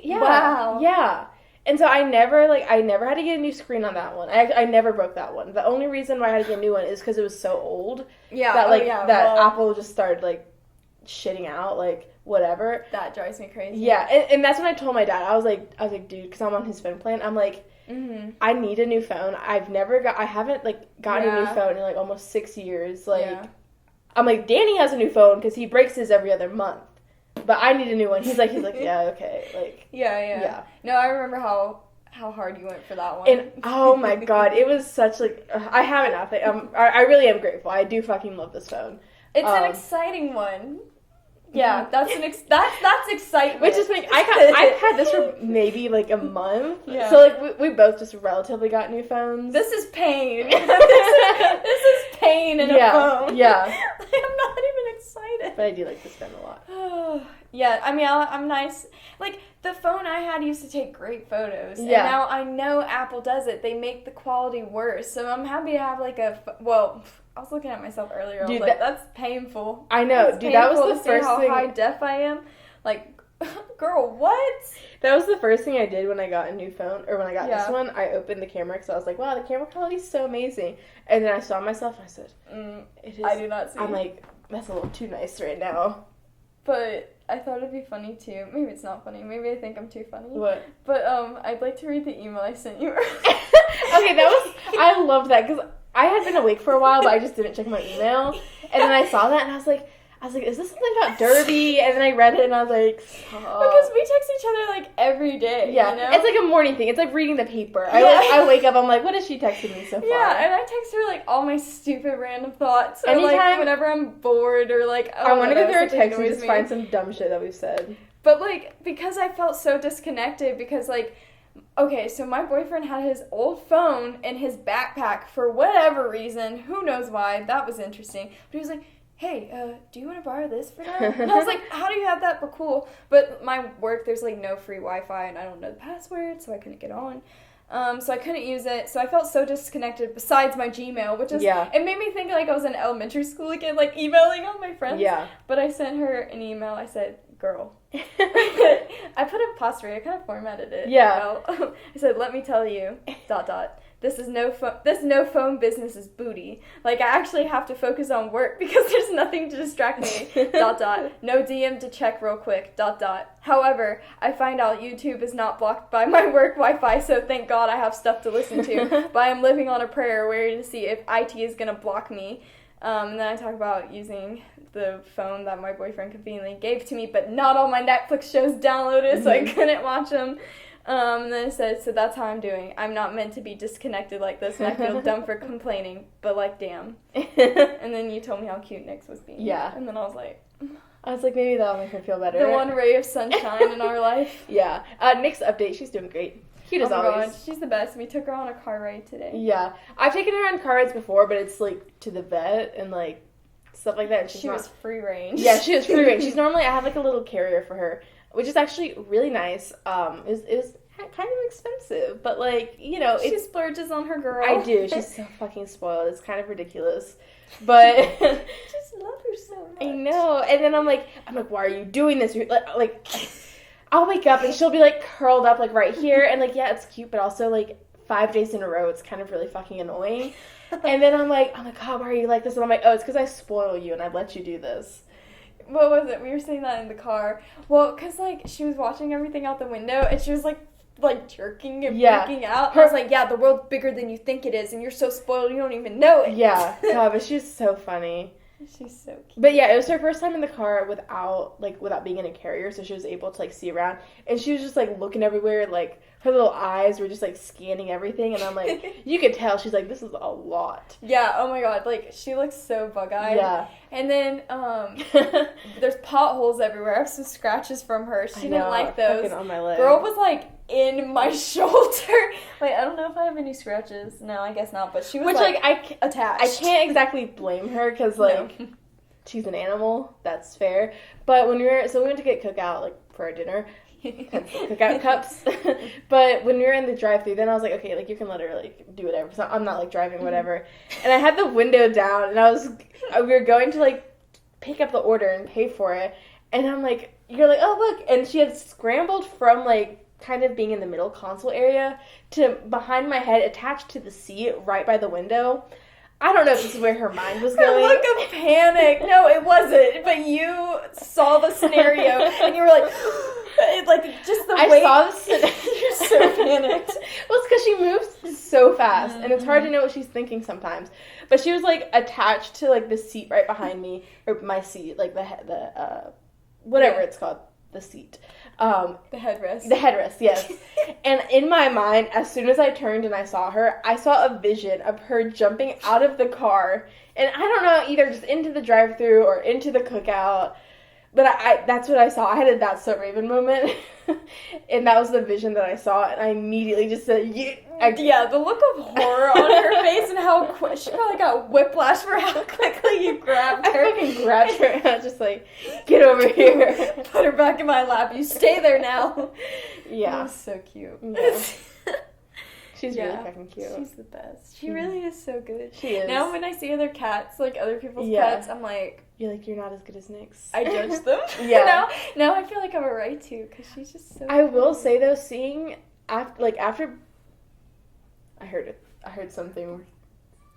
Wow. Yeah. And so I never had to get a new screen on that one. I never broke that one. The only reason why I had to get a new one is because it was so old. Yeah. That Apple just started, like, shitting out, like, whatever. That drives me crazy. Yeah, and that's when I told my dad. I was like, dude, because I'm on his phone plan. I'm like, I need a new phone. I haven't, like, gotten a new phone in, like, almost 6 years. Like, I'm like, Danny has a new phone because he breaks his every other month. But I need a new one. He's like, yeah, okay. Like, yeah. No, I remember how hard you went for that one. And, oh my god, it was such, like, I have it now. I really am grateful. I do fucking love this phone. It's an exciting one. Yeah, that's excitement. Which is like, I've had this for maybe like a month. Yeah. So like we both just relatively got new phones. This is pain. this is pain in a phone. Yeah. Like, I'm not even excited. But I do like to spend a lot. Yeah, I mean, I'm nice. Like, the phone I had used to take great photos. Yeah. And now I know Apple does it. They make the quality worse. So I'm happy to have like I was looking at myself earlier. I was like, that's painful. I know, dude. That was the first thing. How high def I am. Like, girl, what? That was the first thing I did when I got a new phone, or when I got this one. I opened the camera because I was like, wow, the camera quality is so amazing. And then I saw myself and I said, it is. I do not see. I'm like, that's a little too nice right now. But I thought it'd be funny too. Maybe it's not funny. Maybe I think I'm too funny. What? But I'd like to read the email I sent you. Okay, I loved that because I had been awake for a while, but I just didn't check my email. And then I saw that, and I was like, is this something about Derby? And then I read it, and I was like, stop. Because we text each other, like, every day, yeah. You know? It's like a morning thing. It's like reading the paper. I wake up, I'm like, what is she texting me so far? Yeah, and I text her, like, all my stupid random thoughts. Or, like, whenever I'm bored, or, like, I want to go through our text and just find some dumb shit that we've said. But, like, because I felt so disconnected, because, like, okay, so my boyfriend had his old phone in his backpack for whatever reason. Who knows why. That was interesting. But he was like, hey, do you want to borrow this for now? And I was like, how do you have that? But cool. But my work, there's like no free Wi-Fi, and I don't know the password, so I couldn't get on. So I couldn't use it. So I felt so disconnected besides my Gmail, which is, it made me think like I was in elementary school again, like emailing all my friends. Yeah. But I sent her an email. I said, girl. I put a apostrophe. I kind of formatted it. Yeah. I said, let me tell you, ... This is no phone business is booty. Like, I actually have to focus on work because there's nothing to distract me. ... No DM to check real quick. ... However, I find out YouTube is not blocked by my work Wi-Fi, so thank God I have stuff to listen to. But I am living on a prayer waiting to see if IT is going to block me. And then I talk about using the phone that my boyfriend conveniently gave to me, but not all my Netflix shows downloaded, so I couldn't watch them. And then it says, so that's how I'm doing. I'm not meant to be disconnected like this, and I feel dumb for complaining, but like, damn. And then you told me how cute Nyx was being. Yeah. And then I was like, maybe that'll make her feel better. The one ray of sunshine in our life. Yeah. Nyx update, she's doing great. Cute as always. God, she's the best. We took her on a car ride today. Yeah. I've taken her on car rides before, but it's like to the vet and like stuff like that. She was free range. Yeah, she was free range. She's normally, I have like a little carrier for her, which is actually really nice. It was kind of expensive, but like, you know. She splurges on her girl. I do. She's so fucking spoiled. It's kind of ridiculous. But just love her so much. I know. And then I'm like, why are you doing this? You're like I'll wake up and she'll be like curled up like right here, and like, yeah, it's cute, but also like 5 days in a row it's kind of really fucking annoying. And then I'm like, God, why are you like this? And I'm like, oh, it's because I spoil you and I let you do this. What was it? We were saying that in the car. Well, because like she was watching everything out the window and she was like jerking and freaking out. I was like, yeah, the world's bigger than you think it is, and you're so spoiled you don't even know it. Yeah. God, but she's so funny. She's so cute. But yeah, it was her first time in the car without being in a carrier, so she was able to like see around, and she was just like looking everywhere, like her little eyes were just like scanning everything, and I'm like, you could tell she's like, this is a lot. Yeah, oh my God, like she looks so bug-eyed. Yeah. And then there's potholes everywhere. I have some scratches from her. She didn't like those. On my leg. Girl was like in my shoulder. Like, I don't know if I have any scratches. No, I guess not. But she was attached. I can't exactly blame her because like she's an animal. That's fair. But when we went to get cookout like for our dinner. Cookout cups. But when we were in the drive-thru, then I was like, okay, like you can let her like do whatever. So I'm not like driving whatever. And I had the window down, and we were going to like pick up the order and pay for it. And I'm like, you're like, oh look, and she had scrambled from like kind of being in the middle console area to behind my head, attached to the seat right by the window. I don't know if this is where her mind was going. Her look of panic. No, it wasn't. But you saw the scenario, and you were like, just the way. I saw the scenario. You're so panicked. Well, it's because she moves so fast, and it's hard to know what she's thinking sometimes. But she was, like, attached to, like, the seat right behind me, or my seat, like, whatever it's called, the seat. The headrest. The headrest, yes. And in my mind, as soon as I turned and I saw her, I saw a vision of her jumping out of the car. And I don't know, either just into the drive-thru or into the cookout. But that's what I saw. I had a That's So Raven moment. And that was the vision that I saw. And I immediately just said, yeah, the look of horror on her face and how quick. She probably got whiplash for how quickly you grabbed her. I fucking grabbed her and I was just like, get over here. Put her back in my lap. You stay there now. Yeah. That was so cute. Yeah. She's really fucking cute. She's the best. She really is so good. She is. Now when I see other cats, like other people's pets, I'm like... You're like, you're not as good as Nyx. I judge them. Yeah. Now I feel like I have a right to, because she's just so I will say, though, seeing... After... I heard something...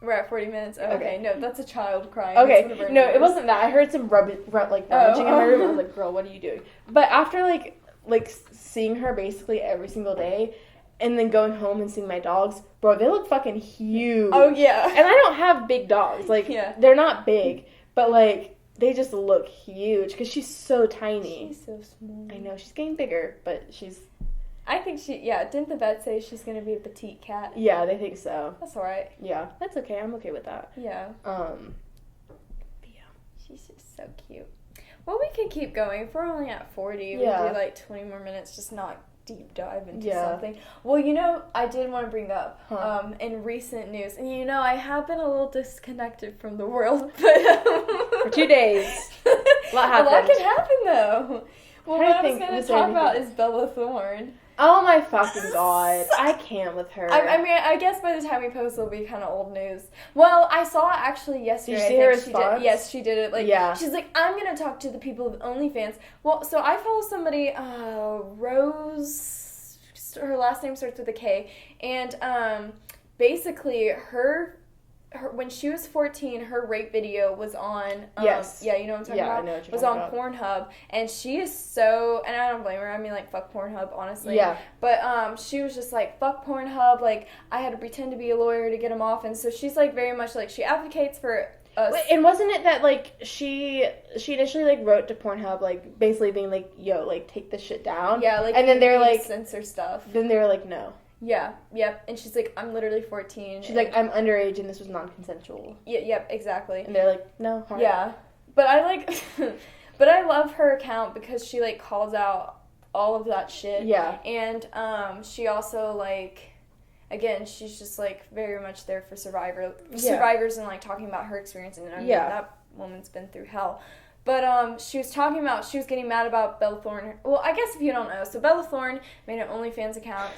We're at 40 minutes. Oh, okay. No, that's a child crying. Okay. No, it wasn't that. I heard some rummaging in my room. I was like, girl, what are you doing? But after, like seeing her basically every single day... And then going home and seeing my dogs, bro, they look fucking huge. Oh, yeah. And I don't have big dogs. Like, they're not big. But, like, they just look huge because she's so tiny. She's so small. I know. She's getting bigger, but she's... I think didn't the vet say she's going to be a petite cat? Yeah, they think so. That's all right. Yeah, that's okay. I'm okay with that. Yeah. But yeah. She's just so cute. Well, we can keep going. If we're only at 40, we do, like, 20 more minutes, just not... deep dive into something. Well, I did want to bring up in recent news, and I have been a little disconnected from the world, but for 2 days. A lot happened. A lot could happen, though. Well, what I was going to talk about is Bella Thorn. Oh my fucking god. I can't with her. I mean, I guess by the time we post, it'll be kind of old news. Well, I saw it actually yesterday. Did you see her response? Yes, she did it. Like, yeah. She's like, I'm going to talk to the people of OnlyFans. Well, so I follow somebody, Rose, her last name starts with a K, and basically her when she was 14, her rape video was on. Yes. Yeah, you know what I'm talking about? I know what you're was talking on about. Pornhub, and she is so. And I don't blame her. I mean, like, fuck Pornhub, honestly. Yeah. But she was just like, fuck Pornhub. Like, I had to pretend to be a lawyer to get them off, and so she's like very much like she advocates for us. Wait, and wasn't it that like she initially like wrote to Pornhub like basically being like, yo, like take this shit down. Yeah, like, and then they're like censor stuff. Then they're like, no. Yeah, yep. And she's like, I'm literally 14. She's like, I'm underage and this was non-consensual. Yeah, yep, exactly. And they're like, no, hard. Yeah. But I like, but I love her account because she like calls out all of that shit. Yeah. And she also like, again, she's just like very much there for survivors and like talking about her experience. And I mean, that woman's been through hell. But she was talking about, she was getting mad about Bella Thorn. Well, I guess if you don't know, so Bella Thorn made an OnlyFans account.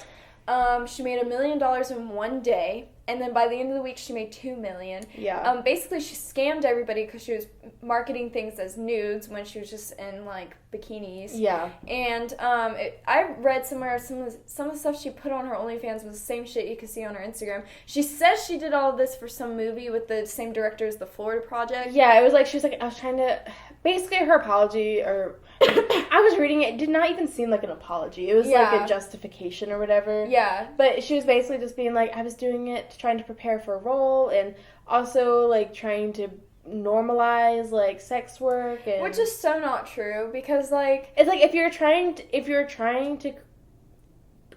She made $1 million in one day, and then by the end of the week, she made $2 million. Yeah. Basically, she scammed everybody because she was marketing things as nudes when she was just in like bikinis. Yeah. And I read somewhere some of the stuff she put on her OnlyFans was the same shit you could see on her Instagram. She says she did all of this for some movie with the same director as the Florida Project. Yeah, it was like she was like, I was trying to. Basically, her apology, or I was reading it did not even seem like an apology. It was like a justification or whatever. Yeah. But she was basically just being like, I was doing it trying to prepare for a role and also like trying to normalize like sex work, and which is so not true because like it's like if you're trying to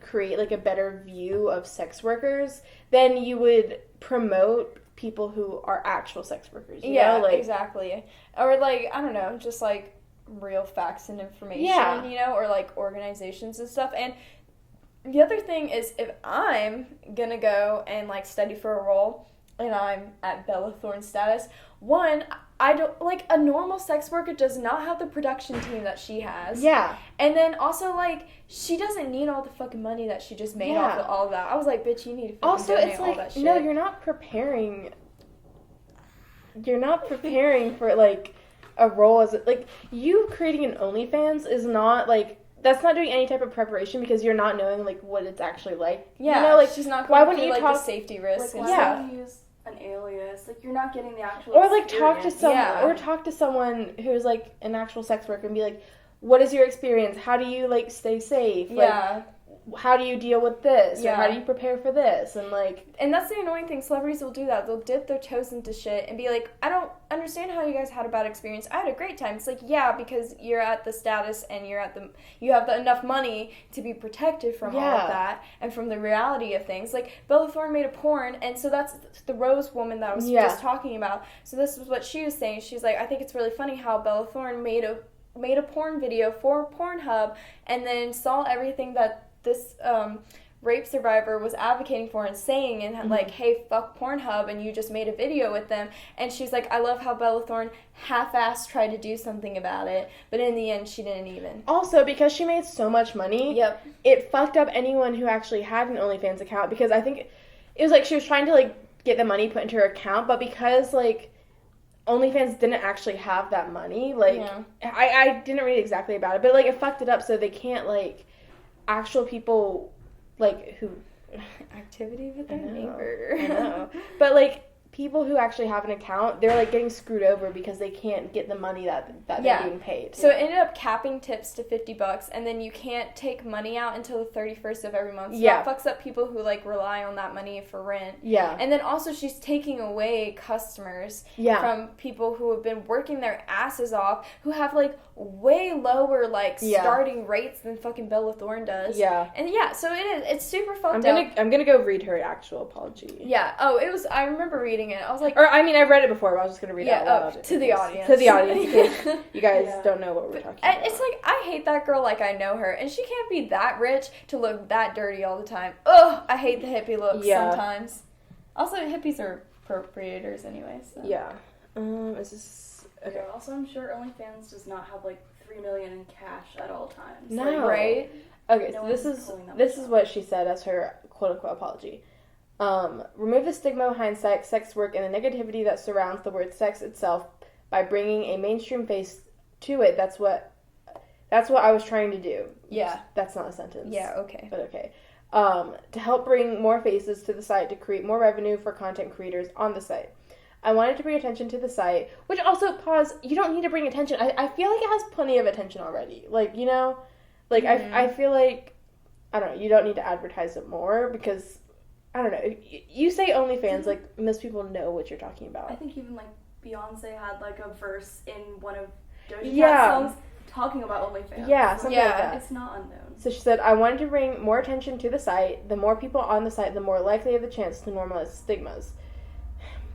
create like a better view of sex workers, then you would promote people who are actual sex workers. You know? Like, exactly. Or like, I don't know, just like real facts and information, you know, or like organizations and stuff. And the other thing is, if I'm gonna go and like study for a role and I'm at Bella Thorn status, one, I don't, like, a normal sex worker does not have the production team that she has. Yeah. And then also, like, she doesn't need all the fucking money that she just made off of all of that. I was like, bitch, you need to fucking also, donate it's all like, that shit. no, you're not preparing for, like, a role as, like, you creating an OnlyFans is not, like, that's not doing any type of preparation because you're not knowing, like, what it's actually like. Yeah, you know, like, she's not why going wouldn't through, you like, talk the safety risks. Like, And why stuff. would you use an alias? Like, you're not getting the actual or, like, talk to experience. talk to someone who's, like, an actual sex worker and be like, what is your experience? How do you, like, stay safe? Yeah. Like, how do you deal with this? Yeah. Or how do you prepare for this? And, like... And that's the annoying thing. Celebrities will do that. They'll dip their toes into shit and be like, I don't understand how you guys had a bad experience. I had a great time. It's like, yeah, because you're at the status and you have enough money to be protected from all of that and from the reality of things. Like, Bella Thorn made a porn, and so that's the Rose woman that I was just talking about. So this is what she was saying. She's like, I think it's really funny how Bella Thorn made a porn video for Pornhub and then saw everything that this rape survivor was advocating for and saying, and like, hey, fuck Pornhub, and you just made a video with them. And she's like, I love how Bella Thorn half-assed tried to do something about it, but in the end she didn't even. Also, because she made so much money, it fucked up anyone who actually had an OnlyFans account, because I think it was like she was trying to like get the money put into her account, but because like OnlyFans didn't actually have that money, like I didn't read exactly about it, but like it fucked it up so they can't like actual people, like, who... Activity with their neighbor. I know. But, like, people who actually have an account, they're, like, getting screwed over because they can't get the money that they're being paid. So it ended up capping tips to $50, and then you can't take money out until the 31st of every month. So that fucks up people who, like, rely on that money for rent. Yeah. And then also she's taking away customers from people who have been working their asses off, who have, like, way lower, like, starting rates than fucking Bella Thorn does. Yeah. And so it's super fucked up. I'm gonna go read her actual apology. Yeah. Oh, I remember reading it. I was like... Or, I mean, I read it before, but I was just gonna read it out loud. To the audience. To the audience, in case you guys don't know what we're talking about. And it's like, I hate that girl like I know her, and she can't be that rich to look that dirty all the time. Ugh, I hate the hippie looks sometimes. Also, hippies are appropriators anyway, so... Yeah. Is this... Okay. Yeah, also, I'm sure OnlyFans does not have, like, $3 million in cash at all times. No. Like, right? Okay, no so this is what she said as her quote-unquote apology. Remove the stigma behind sex work, and the negativity that surrounds the word sex itself by bringing a mainstream face to it. That's what I was trying to do. Yeah. That's not a sentence. Yeah, okay. But okay. To help bring more faces to the site to create more revenue for content creators on the site. I wanted to bring attention to the site, which also, pause, you don't need to bring attention. I feel like it has plenty of attention already. Like, you know? Like, I feel like, I don't know, you don't need to advertise it more because, I don't know, you say OnlyFans, like, most people know what you're talking about. I think even, like, Beyonce had, like, a verse in one of Doja Cat's songs talking about OnlyFans. Yeah, something like that. It's not unknown. So she said, I wanted to bring more attention to the site. The more people on the site, the more likely of the chance to normalize stigmas.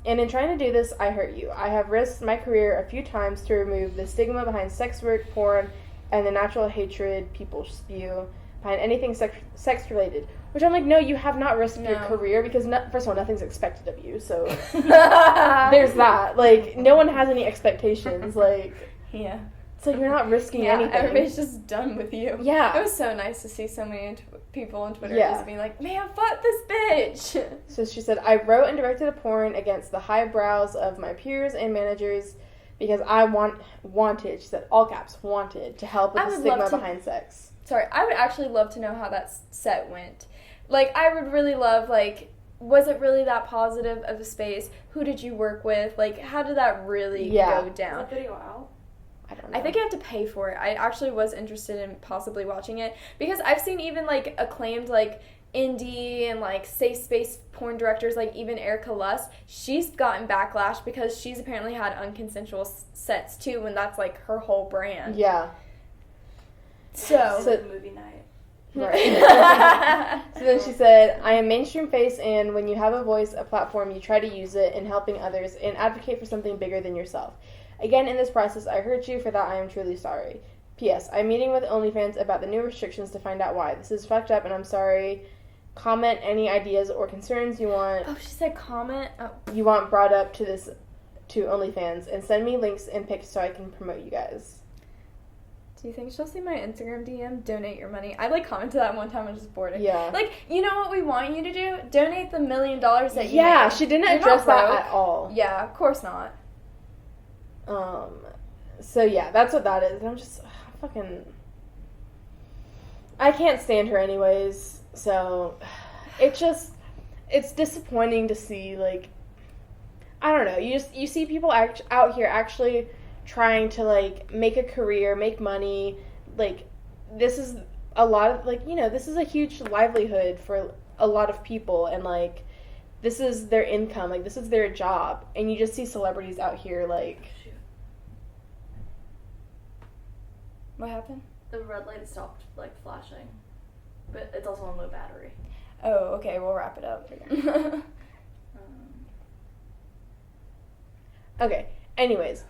And in trying to do this, I hurt you. I have risked my career a few times to remove the stigma behind sex work, porn, and the natural hatred people spew behind anything sex-related. Which I'm like, no, you have not risked your career because, first of all, nothing's expected of you. So there's that. Like, no one has any expectations. Like, yeah. So you're not risking anything. Everybody's just done with you. Yeah. It was so nice to see so many people on Twitter just being like, man, fuck this bitch. So she said, I wrote and directed a porn against the high brows of my peers and managers because I wanted, she said, all caps, wanted, to help with the stigma behind sex. Sorry, I would actually love to know how that set went. Like, I would really love, like, was it really that positive of a space? Who did you work with? Like, how did that really go down? Is that video out? I don't know. I think I have to pay for it. I actually was interested in possibly watching it because I've seen even, like, acclaimed, like, indie and, like, safe space porn directors, like, even Erica Lust, she's gotten backlash because she's apparently had unconsensual sets, too, and that's, like, her whole brand. Yeah. So movie night. Right. So then she said, I am mainstream face, and when you have a voice, a platform, you try to use it in helping others and advocate for something bigger than yourself. Again, in this process, I hurt you. For that, I am truly sorry. P.S. I'm meeting with OnlyFans about the new restrictions to find out why. This is fucked up, and I'm sorry. Comment any ideas or concerns you want. Oh, she said comment? Oh. You want brought up to OnlyFans, and send me links and pics so I can promote you guys. Do you think she'll see my Instagram DM? Donate your money. I, like, commented that one time. I was just bored. Yeah. Like, you know what we want you to do? Donate the $1 million that you Yeah, made. she didn't address that at all. Yeah, of course not. So yeah, that's what that is. I'm just I can't stand her anyways. So it's disappointing to see, like, I don't know. You see people out here actually trying to, like, make a career, make money. Like, this is a lot of, like, you know, this is a huge livelihood for a lot of people, and, like, this is their income, like, this is their job, and you just see celebrities out here, like... What happened? The red light stopped, like, flashing. But it's also on low battery. Oh, okay, we'll wrap it up. Okay, anyways,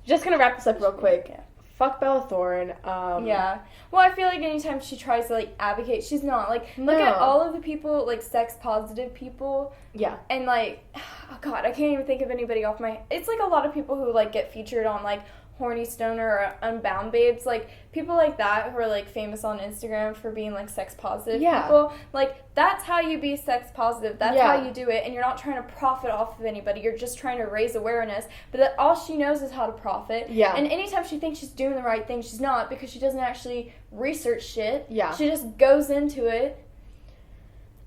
just gonna wrap this up real quick. Yeah. Fuck Bella Thorn. Yeah. Well, I feel like anytime she tries to, like, advocate, she's not. Like, look at all of the people, like, sex-positive people. Yeah. And, like, oh, God, I can't even think of anybody off my... It's, like, a lot of people who, like, get featured on, like, Horny Stoner or Unbound Babes, like, people like that who are, like, famous on Instagram for being, like, sex-positive people. Like, that's how you be sex-positive. That's how you do it, and you're not trying to profit off of anybody. You're just trying to raise awareness, but that all she knows is how to profit. Yeah. And anytime she thinks she's doing the right thing, she's not, because she doesn't actually research shit. Yeah. She just goes into it.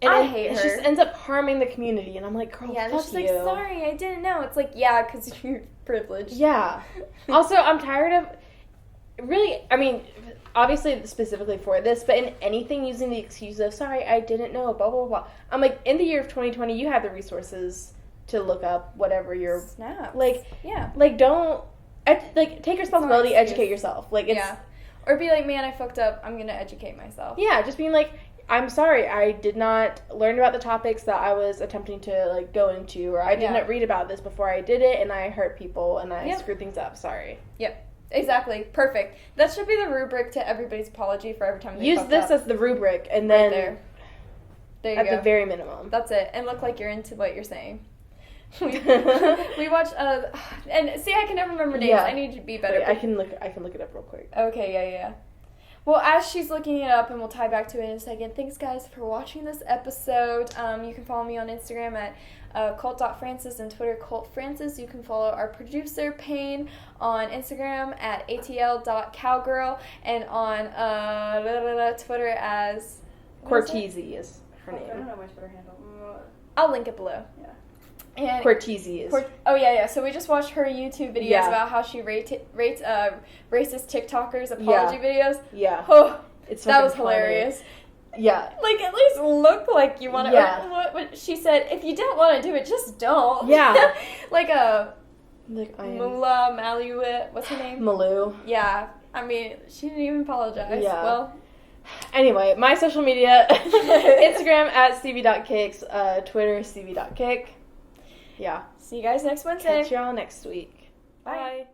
And I hate her. It just ends up harming the community, and I'm like, girl, yeah, fuck she's like, sorry, I didn't know. It's like, yeah, because you're privileged. Yeah. Also, I'm tired of, really, I mean, obviously specifically for this, but in anything using the excuse of, sorry, I didn't know, blah, blah, blah. I'm like, in the year of 2020, you have the resources to look up whatever you're, Snaps. like, yeah. Like, don't, like, take responsibility, educate yourself. Like, it's, yeah. Or be like, man, I fucked up, I'm gonna educate myself. Yeah, just being like, I'm sorry, I did not learn about the topics that I was attempting to, like, go into, or I didn't read about this before I did it, and I hurt people, and I screwed things up, sorry. Yep, exactly, perfect. That should be the rubric to everybody's apology for every time they use this up. as the rubric, and then there you at go. the very minimum. That's it, and look like you're into what you're saying. We watched and see, I can never remember names. I need to be better. Wait, I can look it up real quick. Okay, yeah. Well, as she's looking it up, and we'll tie back to it in a second, thanks, guys, for watching this episode. You can follow me on Instagram at cult.francis and Twitter cultfrancis. You can follow our producer, Payne, on Instagram at atl.cowgirl and on Twitter as... Cortese is her name. I don't know my Twitter handle. I'll link it below. Yeah. And Cortese is. So we just watched her YouTube videos about how she rates racist TikTokers apology videos. Yeah. Oh, That was hilarious. Yeah. Like, at least look like you want to. Yeah. What she said, if you don't want to do it, just don't. Yeah. Mullah Maluit, what's her name? Malou. Yeah. I mean, she didn't even apologize. Yeah. Well. Anyway, my social media, Instagram at stevie.kicks, Twitter stevie.kick. Yeah. See you guys next Wednesday. Catch y'all next week. Bye. Bye.